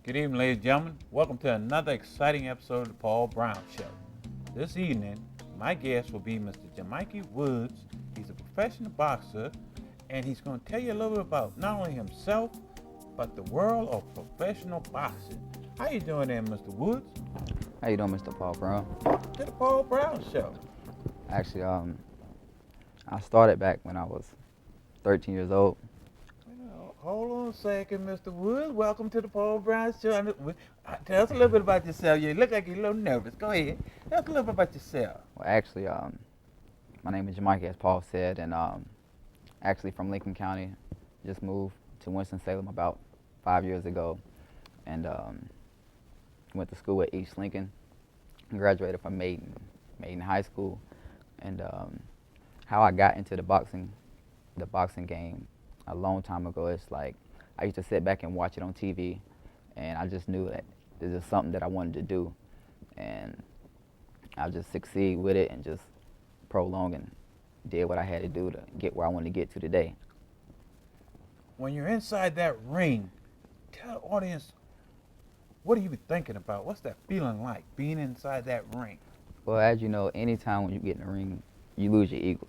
Good evening, ladies and gentlemen. Welcome to another exciting episode of the Paul Brown Show. This evening, my guest will be Mr. Jamike Woods. He's a professional boxer, and he's going to tell you a little bit about not only himself, but the world of professional boxing. How you doing there, Mr. Woods? How you doing, Mr. Paul Brown? Welcome to the Paul Brown Show. Actually, I started back when I was 13 years old. Hold on a second, Mr. Woods. Welcome to the Paul Brown Show. Tell us a little bit about yourself. You look like you're a little nervous. Go ahead. Tell us a little bit about yourself. Well, actually, my name is Jamike, as Paul said, and actually from Lincoln County. Just moved to Winston-Salem about 5 years ago, and went to school at East Lincoln. Graduated from Maiden High School, and how I got into the boxing game a long time ago. It's like I used to sit back and watch it on TV, and I just knew that this is something that I wanted to do, and I'll just succeed with it and just prolong and did what I had to do to get where I wanted to get to today. When you're inside that ring, tell the audience, what are you thinking about? What's that feeling like, being inside that ring? Well, as you know, anytime when you get in the ring, you lose your ego.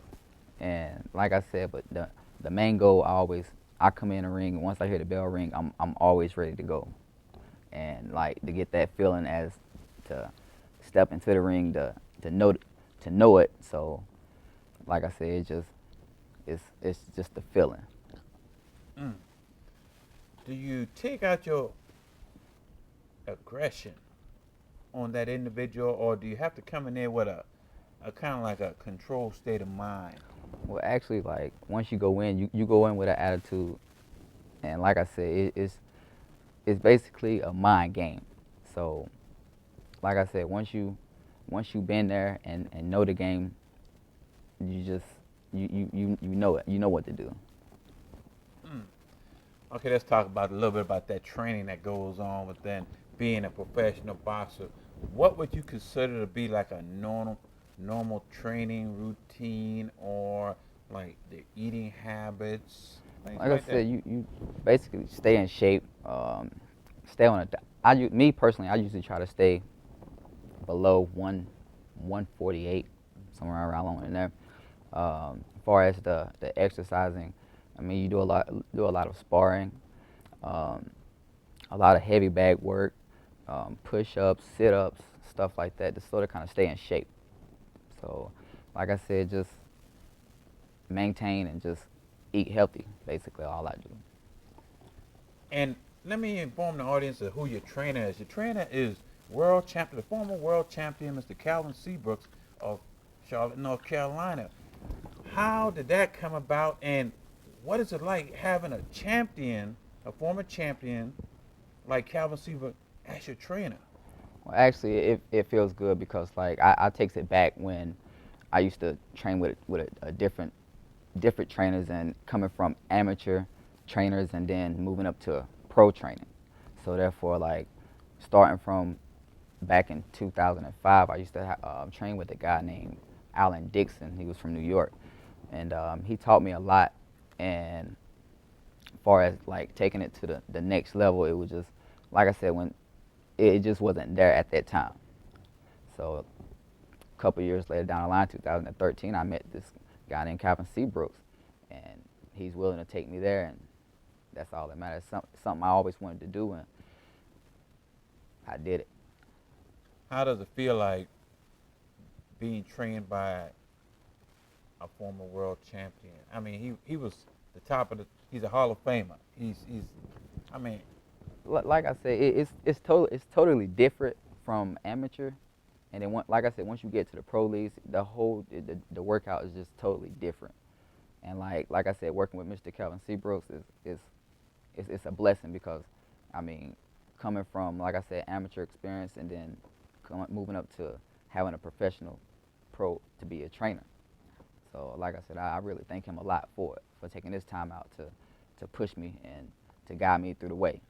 And like I said, but the main goal, I come in the ring, and once I hear the bell ring, I'm always ready to go. And like to get that feeling as to step into the ring, to know it. So like I said, it's just the feeling. Do you take out your aggression on that individual, or do you have to come in there with a kind of like a controlled state of mind? Well, actually, like once you go in, you go in with an attitude, and like I said, it's basically a mind game. So, like I said, once you've been there and know the game, you know it. You know what to do. Okay, let's talk about a little bit about that training that goes on within being a professional boxer. What would you consider to be like a normal training routine, or like the eating habits? Like I said, you basically stay in shape. Stay on me personally, I usually try to stay below 148, somewhere around in there. As far as the exercising, I mean, you do a lot of sparring, a lot of heavy bag work, push-ups, sit-ups, stuff like that, to sort of kind of stay in shape. So, like I said, just maintain and just eat healthy, basically all I do. And let me inform the audience of who your trainer is. Your trainer is the former world champion, Mr. Calvin Seabrooks of Charlotte, North Carolina. How did that come about, and what is it like having a former champion like Calvin Seabrooks as your trainer? Well, actually, it feels good because like I takes it back when I used to train with a different trainers, and coming from amateur trainers and then moving up to pro training. So therefore, like starting from back in 2005, I used to train with a guy named Alan Dixon. He was from New York, and he taught me a lot. And as far as like taking it to the next level, it was just like I said, when it just wasn't there at that time. So a couple years later down the line, 2013, I met this guy named Calvin Seabrooks, and he's willing to take me there, and that's all that matters. Something I always wanted to do, and I did it. How does it feel like being trained by a former world champion? I mean, he was the top of he's a Hall of Famer. I mean, like I said, it's totally different from amateur, and then like I said, once you get to the pro leagues, the workout is just totally different. And like I said, working with Mr. Calvin Seabrooks is a blessing, because I mean, coming from, like I said, amateur experience, and then moving up to having a professional pro to be a trainer. So like I said, I really thank him a lot for taking this time out to push me and to guide me through the way.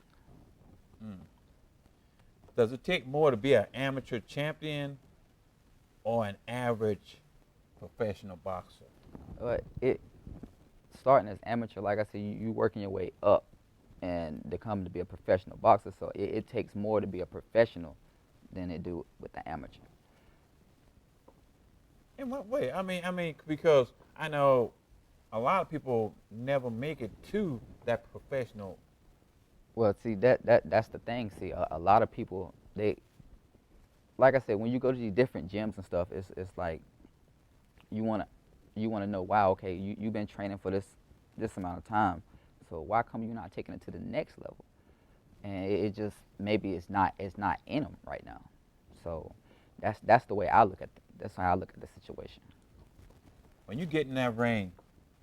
Does it take more to be an amateur champion or an average professional boxer? It starting as amateur, like I said, you working your way up and to come to be a professional boxer. So it takes more to be a professional than it do with the amateur. In what way? I mean, because I know a lot of people never make it to that professional. Well, see that's the thing. See, a lot of people they like I said, when you go to these different gyms and stuff, it's like you wanna know, wow, okay, you've been training for this amount of time, so why come you not taking it to the next level? And it just maybe it's not in them right now. So that's the way I look at that's how I look at the situation. When you get in that ring,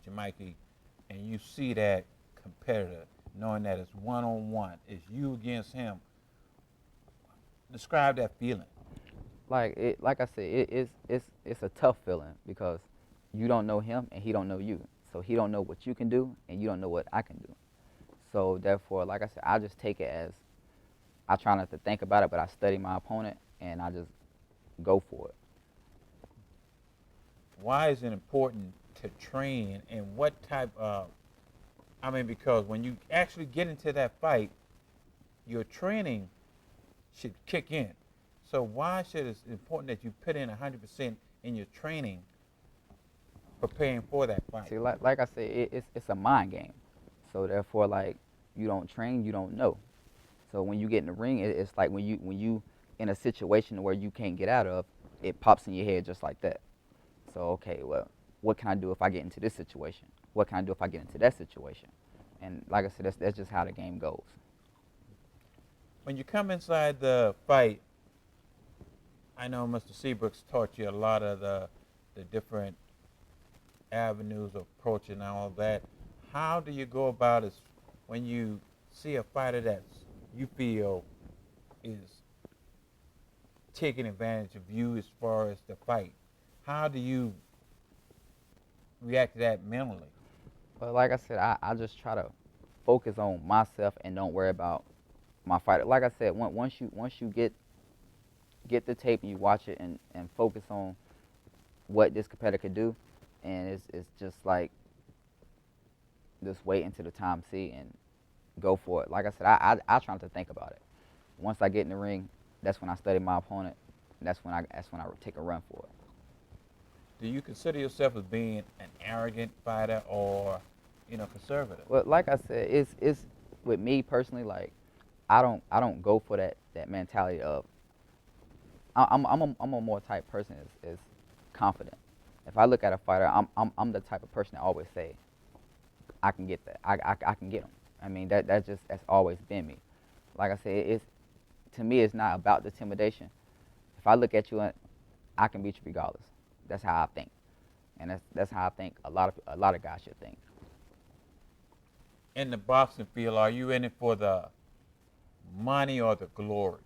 Jamike, and you see that competitor, knowing that it's one on one, it's you against him. Describe that feeling. Like I said, it's a tough feeling because you don't know him and he don't know you. So he don't know what you can do and you don't know what I can do. So therefore, like I said, I just take it as I try not to think about it, but I study my opponent and I just go for it. Why is it important to train, and what type of? I mean, because when you actually get into that fight, your training should kick in. So why should it's important that you put in 100% in your training, preparing for that fight? See, like I said, it's a mind game. So therefore, like you don't train, you don't know. So when you get in the ring, it's like when you in a situation where you can't get out of, it pops in your head just like that. So okay, well, what can I do if I get into this situation? What can I do if I get into that situation? And like I said, that's just how the game goes. When you come inside the fight, I know Mr. Seabrooks taught you a lot of the different avenues of approach and all that. How do you go about it when you see a fighter that you feel is taking advantage of you as far as the fight? How do you react to that mentally? But like I said, I just try to focus on myself and don't worry about my fighter. Like I said, once you get the tape and you watch it and focus on what this competitor could do, and it's just like just wait until the time see and go for it. Like I said, I try not to think about it. Once I get in the ring, that's when I study my opponent. That's when I take a run for it. Do you consider yourself as being an arrogant fighter or, conservative? Well, like I said, it's with me personally. Like I don't go for that mentality of I'm a more type person is confident. If I look at a fighter, I'm the type of person that always say I can get that. I can get him. I mean that's always been me. Like I said, it's to me it's not about the intimidation. If I look at you, I can beat you regardless. That's how I think, and that's how I think a lot of guys should think. In the boxing field, are you in it for the money or the glory?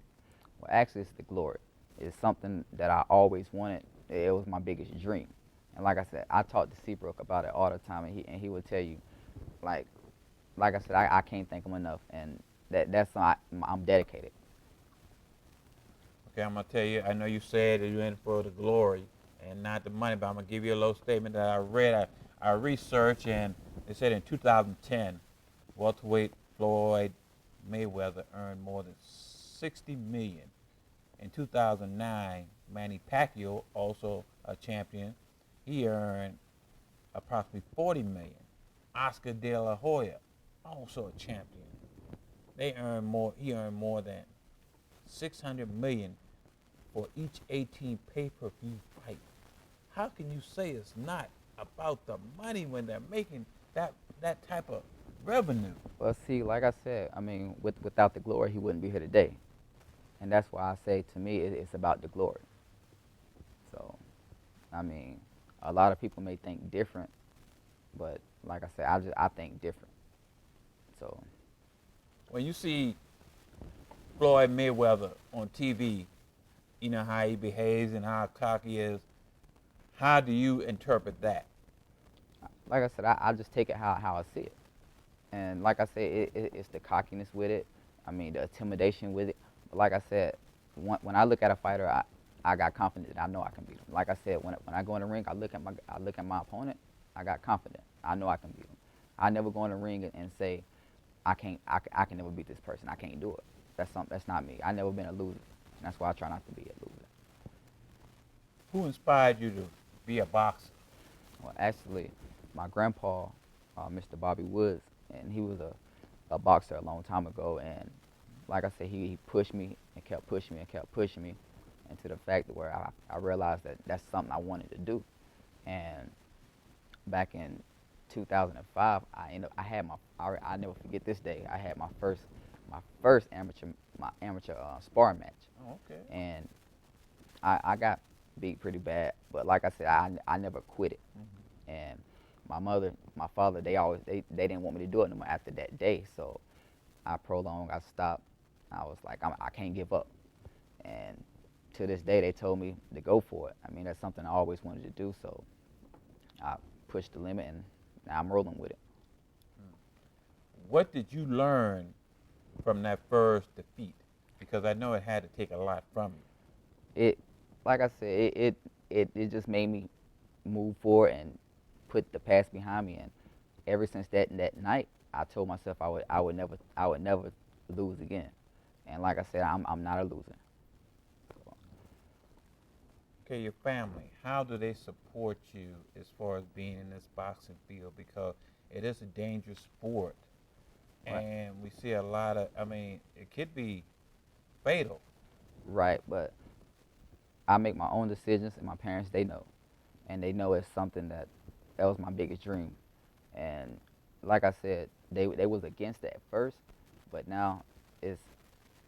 Well, actually, it's the glory. It's something that I always wanted. It was my biggest dream, and like I said, I talk to Seabrook about it all the time, and he would tell you, like like I said, I can't thank him enough, and that's why I'm dedicated. Okay, I'm gonna tell you. I know you said that you're in for the glory and not the money, but I'm gonna give you a little statement that I read. I researched, and it said in 2010, welterweight Floyd Mayweather earned more than 60 million. In 2009, Manny Pacquiao, also a champion, he earned approximately 40 million. Oscar De La Hoya, also a champion, they earned more. He earned more than 600 million for each 18 pay-per-view fight. How can you say it's not about the money when they're making that type of revenue? Well, see, like I said, I mean, without the glory, he wouldn't be here today, and that's why I say to me it's about the glory. So, I mean, a lot of people may think different, but like I said, I think different. So, When you see Floyd Mayweather on TV, you know how he behaves and how cocky he is. How do you interpret that? like I said, I just take it how I see it. And like I said, it's the cockiness with it. I mean, the intimidation with it. But like I said, when I look at a fighter, I got confidence that I know I can beat him. Like I said, when I go in the ring, I look at my opponent, I got confident. I know I can beat him. I never go in the ring and say I can never beat this person. I can't do it. That's not me. I never been a loser. And that's why I try not to be a loser. Who inspired you to be a boxer? Well, actually, my grandpa, Mr. Bobby Woods, and he was a boxer a long time ago. And like I said, he pushed me and kept pushing me and kept pushing me, and to the fact where I realized that that's something I wanted to do. And back in 2005, I had I never forget this day. I had my first amateur sparring match, Oh, okay. and I got beat pretty bad. But like I said, I never quit it. Mm-hmm. And my mother, my father, they didn't want me to do it no more after that day. So I prolonged, I stopped. I was like, I can't give up. And to this day, they told me to go for it. I mean, that's something I always wanted to do. So I pushed the limit, and now I'm rolling with it. What did you learn from that first defeat? Because I know it had to take a lot from you. It, like I said, it just made me move forward and put the past behind me. And ever since that night, I told myself I would never lose again. And like I said, I'm not a loser. Okay, your family, how do they support you as far as being in this boxing field? Because it is a dangerous sport. Right. And we see a lot of, I mean, it could be fatal. Right, but I make my own decisions, and my parents, they know, and they know it's something that was my biggest dream. And like I said, they was against it at first, but now it's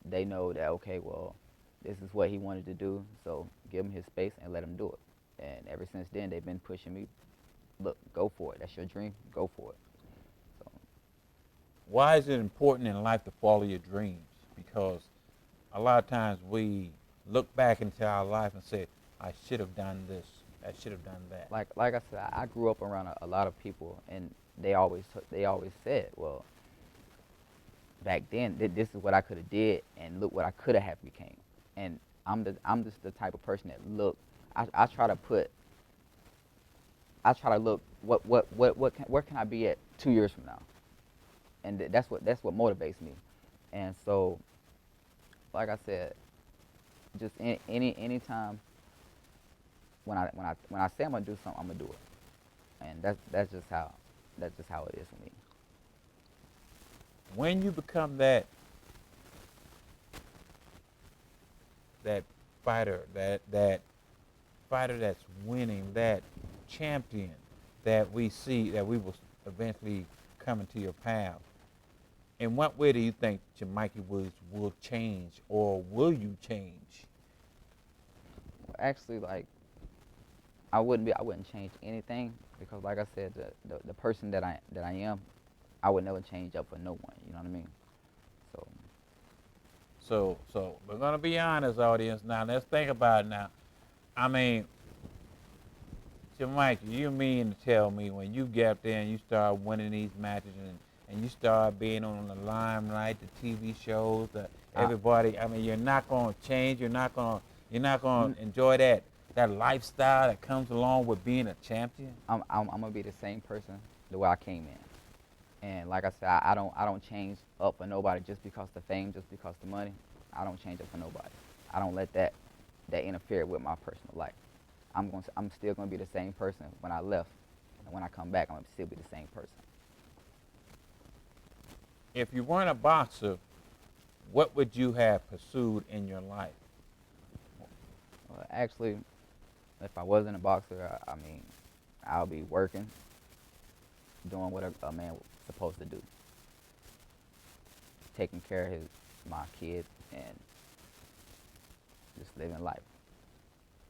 they know that, okay, well, this is what he wanted to do, so give him his space and let him do it. And ever since then, they've been pushing me. Look, go for it. That's your dream. Go for it. So Why is it important in life to follow your dreams? Because a lot of times we look back into our life and say, I should have done this, I should have done that. like I said, I grew up around a lot of people, and they always said, well, back then this is what I could have did, and look what I could have became. And I'm just the type of person that look. I try to put. I try to look where can I be at 2 years from now, and that's what motivates me. And so, like I said, just any time when I say I'm gonna do something, I'm gonna do it, and that's just how it is for me. When you become that fighter, that fighter that's winning, that champion that we see that we will eventually come into your path. In what way do you think Jamike Woods will change, or will you change? Actually, like I wouldn't change anything because, like I said, the person that I am, I would never change up for no one. You know what I mean? So So we're gonna be honest, audience. Now let's think about it. Now, I mean, Jamike, you mean to tell me when you get there and you start winning these matches and you start being on the limelight, the TV shows, I, everybody? I mean, you're not gonna change. You're not gonna n- enjoy that lifestyle that comes along with being a champion. I'm gonna be the same person the way I came in. And like I said, I don't change up for nobody just because the fame, just because the money. I don't change up for nobody. I don't let that interfere with my personal life. I'm still gonna be the same person when I left, and when I come back, I'm gonna still be the same person. If you weren't a boxer, what would you have pursued in your life? Actually, if I wasn't a boxer, I mean, I'll be working, doing what a man was supposed to do, taking care of my kids, and just living life.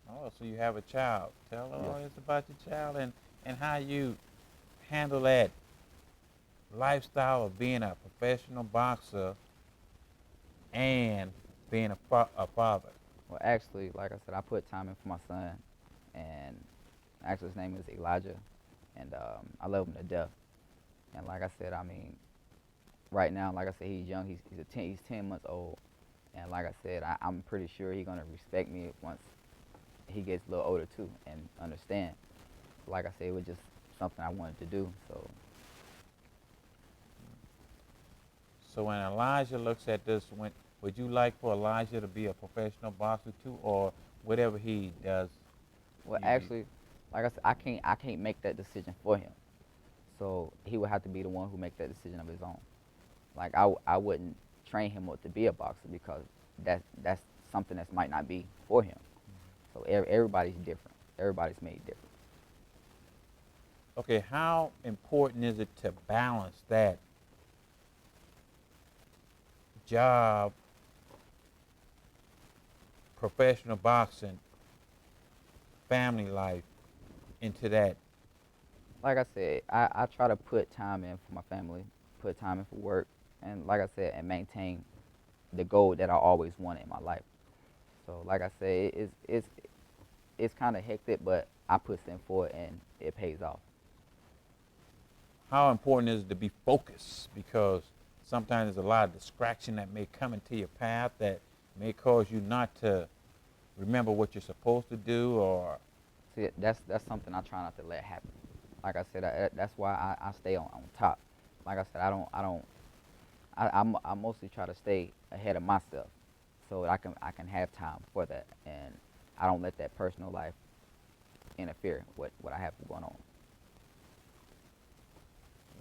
Oh, so you have a child. Tell the Yes. audience about your child and how you handle that lifestyle of being a professional boxer and being a father. Well, actually, like I said, I put time in for my son, and actually his name is Elijah, and I love him to death. And like I said, I mean, right now, like I said, he's young. He's 10 months old, and like I said, I'm pretty sure he's gonna respect me once he gets a little older too and understand. Like I said, it was just something I wanted to do. So when Elijah looks at this, would you like for Elijah to be a professional boxer too, or whatever he does? Well, You, you, actually, like I said, I can't make that decision for him. So he would have to be the one who make that decision of his own. Like I wouldn't train him up to be a boxer because that's something that might not be for him. So everybody's different. Everybody's made different. okay, how important is it to balance that job, professional boxing, family life into that? Like I said, I try to put time in for my family, put time in for work, and like I said, and maintain the goal that I always wanted in my life. So like I said, it's kind of hectic, but I put in for it and it pays off. How important is it to be focused? Because sometimes there's a lot of distraction that may come into your path that may cause you not to remember what you're supposed to do, or See, that's something I try not to let happen. Like I said, that's why I stay on top. Like I said, I mostly try to stay ahead of myself, so that I can have time for that, and I don't let that personal life interfere with what I have going on.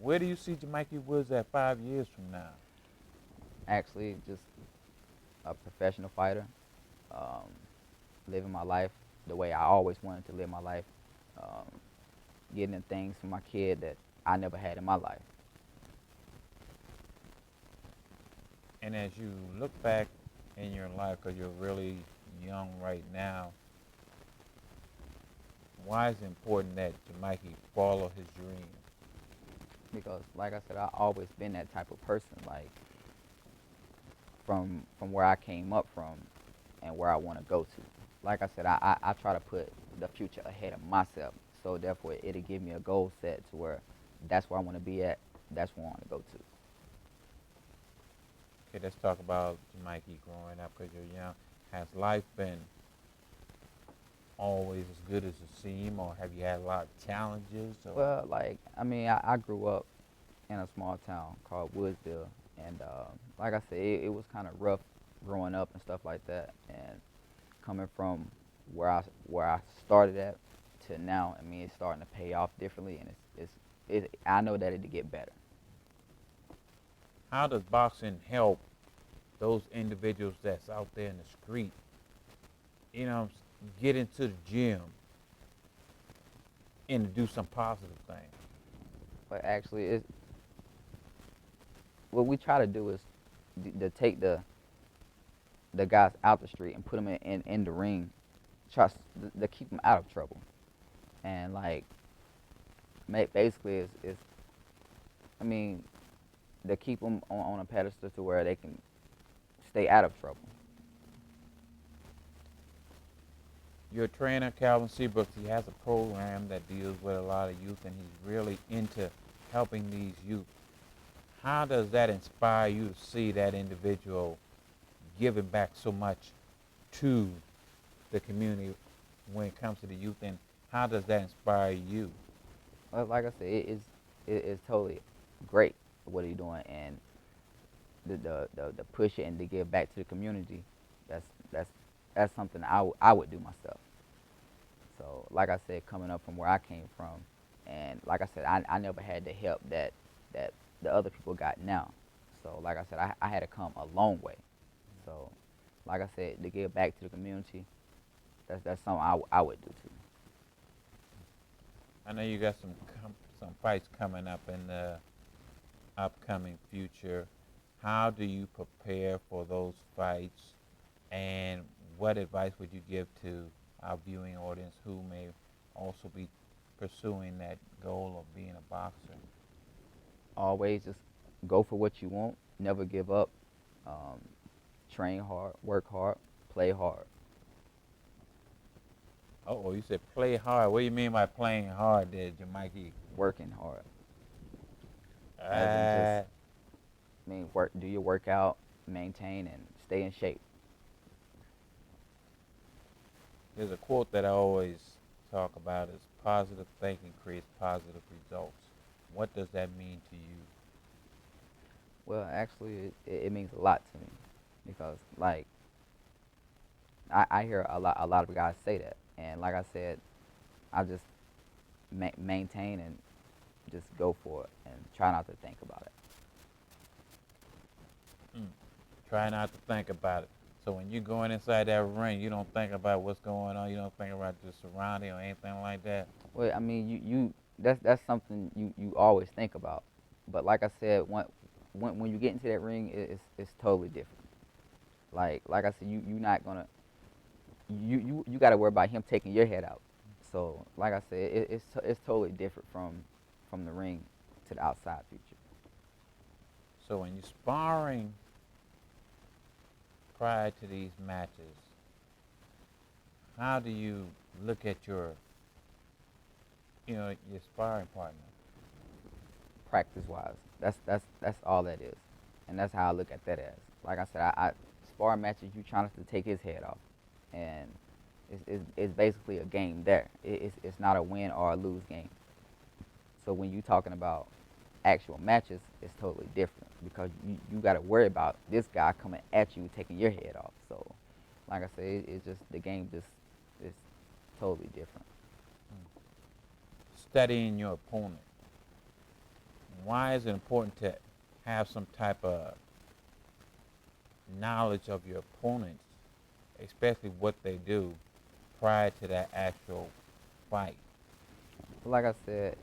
where do you see Jamike Woods at 5 years from now? Actually, just a professional fighter, um, living my life the way I always wanted to live my life, um, getting the things for my kid that I never had in my life. And as you look back in your life, because you're really young right now, why is it important that Jamike follow his dream? Because, like I said, I always been that type of person. Like from where I came up from and where I want to go to. Like I said, I try to put the future ahead of myself. So therefore, it'll give me a goal set to where that's where I want to be at. That's where I want to go to. Okay, let's talk about Jamike growing up, because you're young. Has life been always as good as it seemed, or have you had a lot of challenges? Or Well, like I mean, I grew up in a small town called Woodsville, and like I said, it was kind of rough growing up and stuff like that. And coming from where I started at to now, I mean, it's starting to pay off differently, and I know that it'll get better. how does boxing help those individuals that's out there in the street, get into the gym and do some positive things? But actually, what we try to do is to take the guys out the street and put them in the ring, try to keep them out of trouble, and like basically is I mean, to keep them on a pedestal to where they can stay out of trouble. Your trainer, Calvin Seabrooks, he has a program that deals with a lot of youth, and he's really into helping these youth. How does that inspire you to see that individual giving back so much to the community when it comes to the youth, and how does that inspire you? Well, like I said, it is totally great what he's doing, and the push it and to give back to the community. That's that's that's something I would do myself. So, like I said, coming up from where I came from, and like I said, I never had the help that the other people got now. So, like I said, I had to come a long way. So, like I said, to give back to the community, that's something I would do too. I know you got some fights coming up in the upcoming future. How do you prepare for those fights, and what advice would you give to our viewing audience who may also be pursuing that goal of being a boxer? Always just go for what you want. Never give up. Um, Train hard, work hard, play hard. Oh, you said play hard. What do you mean by playing hard there, Jamike? Working hard. As in just, Uh, I mean, do your workout, maintain, and stay in shape. there's a quote that I always talk about is positive thinking creates positive results. What does that mean to you? Well, actually, it means a lot to me because, like, I hear a lot of guys say that, and like I said, I just maintain and just go for it and try not to think about it. Try not to think about it. So when you're going inside that ring, you don't think about what's going on. You don't think about the surrounding or anything like that. Well, I mean, you that's something you always think about, but like I said, when you get into that ring, it's totally different. Like I said, you not gonna you got to worry about him taking your head out. So like I said, it's totally different from the ring to the outside future. So when you're sparring prior to these matches, how do you look at your sparring partner? Practice wise, that's all that is, and that's how I look at that as. Like I said, I spar matches, you trying to take his head off, and it's basically a game there. It's not a win or a lose game. So when you're talking about actual matches, it's totally different because you got to worry about this guy coming at you taking your head off. So like I said, it's just the game just is totally different. Studying your opponent. Why is it important to have some type of knowledge of your opponents, especially what they do prior to that actual fight? But like I said,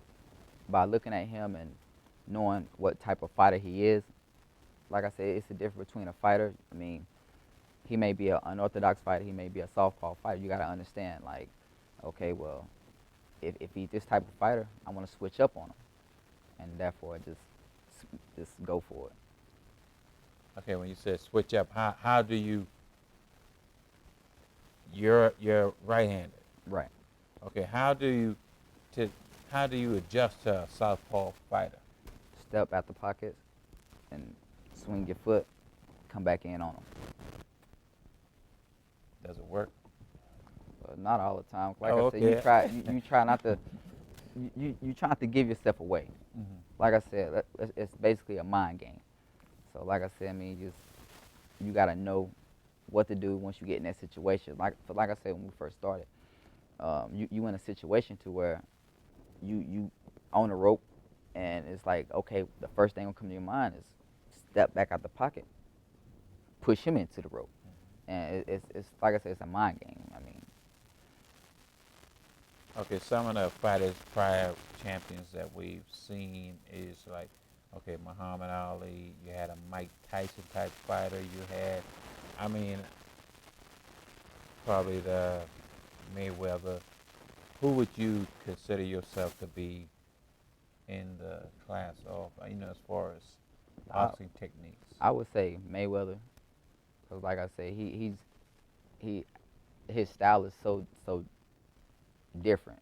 by looking at him and knowing what type of fighter he is, like I said, it's the difference between a fighter. I mean, he may be an unorthodox fighter, he may be a southpaw fighter. You got to understand, like, okay, well, if he's this type of fighter, I want to switch up on him, and therefore just go for it. Okay, when you said switch up, how do you're right-handed? Right. Okay, how do you adjust to a southpaw fighter? Step out the pockets and swing your foot, come back in on him. Does it work? Not all the time. Like Oh, I said, okay. you try not to you try not to give yourself away. Mm-hmm. Like I said, it's basically a mind game. So like I said, I mean, you gotta know what to do once you get in that situation. Like I said when we first started, you in a situation to where you on a rope, and it's like, okay, the first thing gonna come to your mind is step back out the pocket, push him into the rope, and it's like I said, it's a mind game. I mean. Okay, some of the fighters, prior champions that we've seen is like, okay, Muhammad Ali, you had a Mike Tyson type fighter, you had, I mean, probably the Mayweather. Who would you consider yourself to be in the class of, as far as boxing techniques? I would say Mayweather, because like I said, he his style is so different.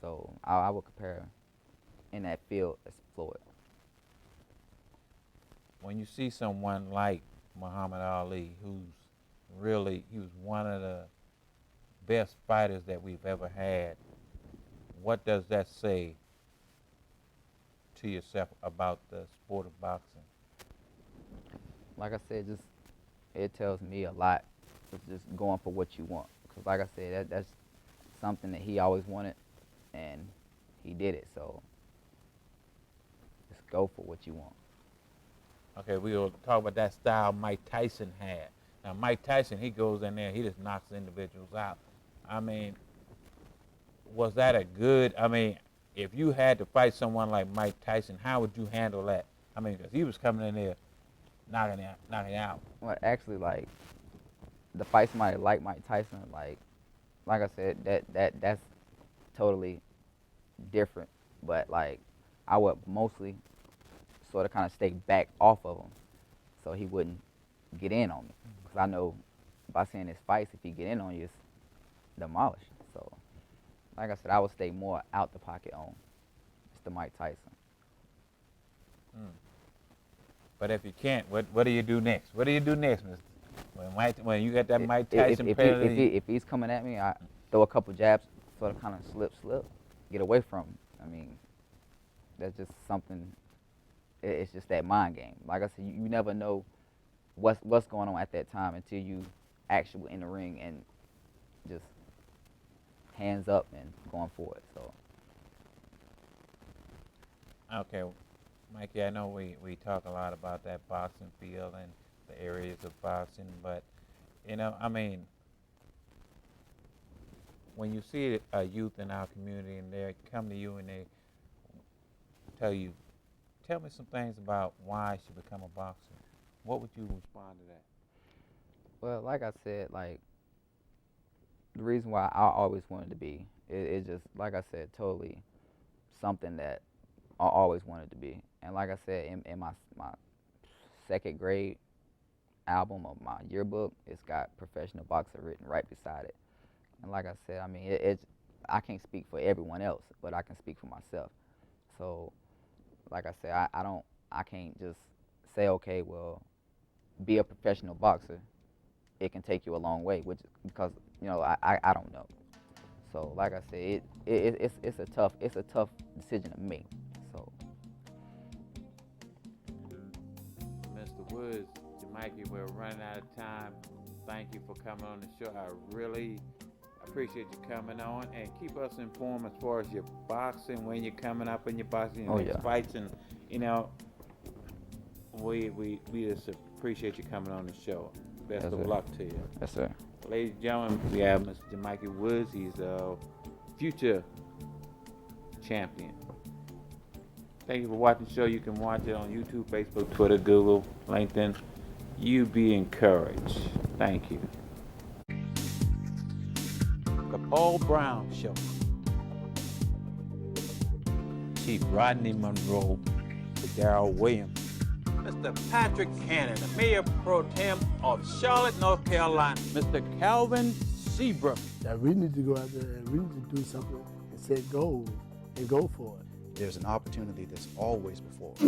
So I would compare in that field as Floyd. When you see someone like Muhammad Ali, he was one of the best fighters that we've ever had, what does that say to yourself about the sport of boxing? Like I said, just it tells me a lot. It's just going for what you want. Because like I said, that's something that he always wanted, and he did it. So just go for what you want. Okay, we'll talk about that style Mike Tyson had. Now, Mike Tyson, he goes in there, he just knocks individuals out. I mean, was that a good, if you had to fight someone like Mike Tyson, how would you handle that? I mean, because he was coming in there knocking out. Well, actually, like, the fight somebody like Mike Tyson, like I said, that's totally different. But like, I would mostly sort of kind of stay back off of him, so he wouldn't get in on me. Because I know by seeing his fights, if he get in on you, it's demolished. So, like I said, I would stay more out the pocket on Mr. Mike Tyson. But if you can't, what do you do next? What do you do next, Mister? When you got that Mike Tyson penalty? If he's coming at me, I throw a couple jabs, sort of kind of slip. get away from. I mean, that's just something. It's just that mind game. Like I said, you never know what's going on at that time until you actually in the ring and just hands up and going for it. So. Okay, Mikey, I know we talk a lot about that boxing field and the areas of boxing, but, I mean, when you see a youth in our community and they come to you and they tell me some things about why I should become a boxer, what would you respond to that? Well, like I said, like, the reason why I always wanted to be, it's just, like I said, totally something that I always wanted to be. And like I said, in my second grade album of my yearbook, it's got professional boxer written right beside it. And like I said, I mean, I can't speak for everyone else, but I can speak for myself. So, like I said, I can't just say, okay, well, be a professional boxer. It can take you a long way, because I don't know. So, like I said, it's a tough decision to make. So, Mr. Woods, Jamike, we're running out of time. Thank you for coming on the show. I really appreciate you coming on, and keep us informed as far as your boxing, when you're coming up in your boxing, your next fights, and we just appreciate you coming on the show. Best of luck to you. Yes, sir. Ladies and gentlemen, we have Mr. Jamike Woods. He's a future champion. Thank you for watching the show. You can watch it on YouTube, Facebook, Twitter, Google, LinkedIn. You be encouraged. Thank you. The Paul Brown Show. Chief Rodney Monroe to Darrell Williams. Mr. Patrick Cannon, the Mayor Pro Tem of Charlotte, North Carolina. Mr. Calvin Seabrook. That we need to go out there and we need to do something and set goals and go for it. There's an opportunity that's always before us.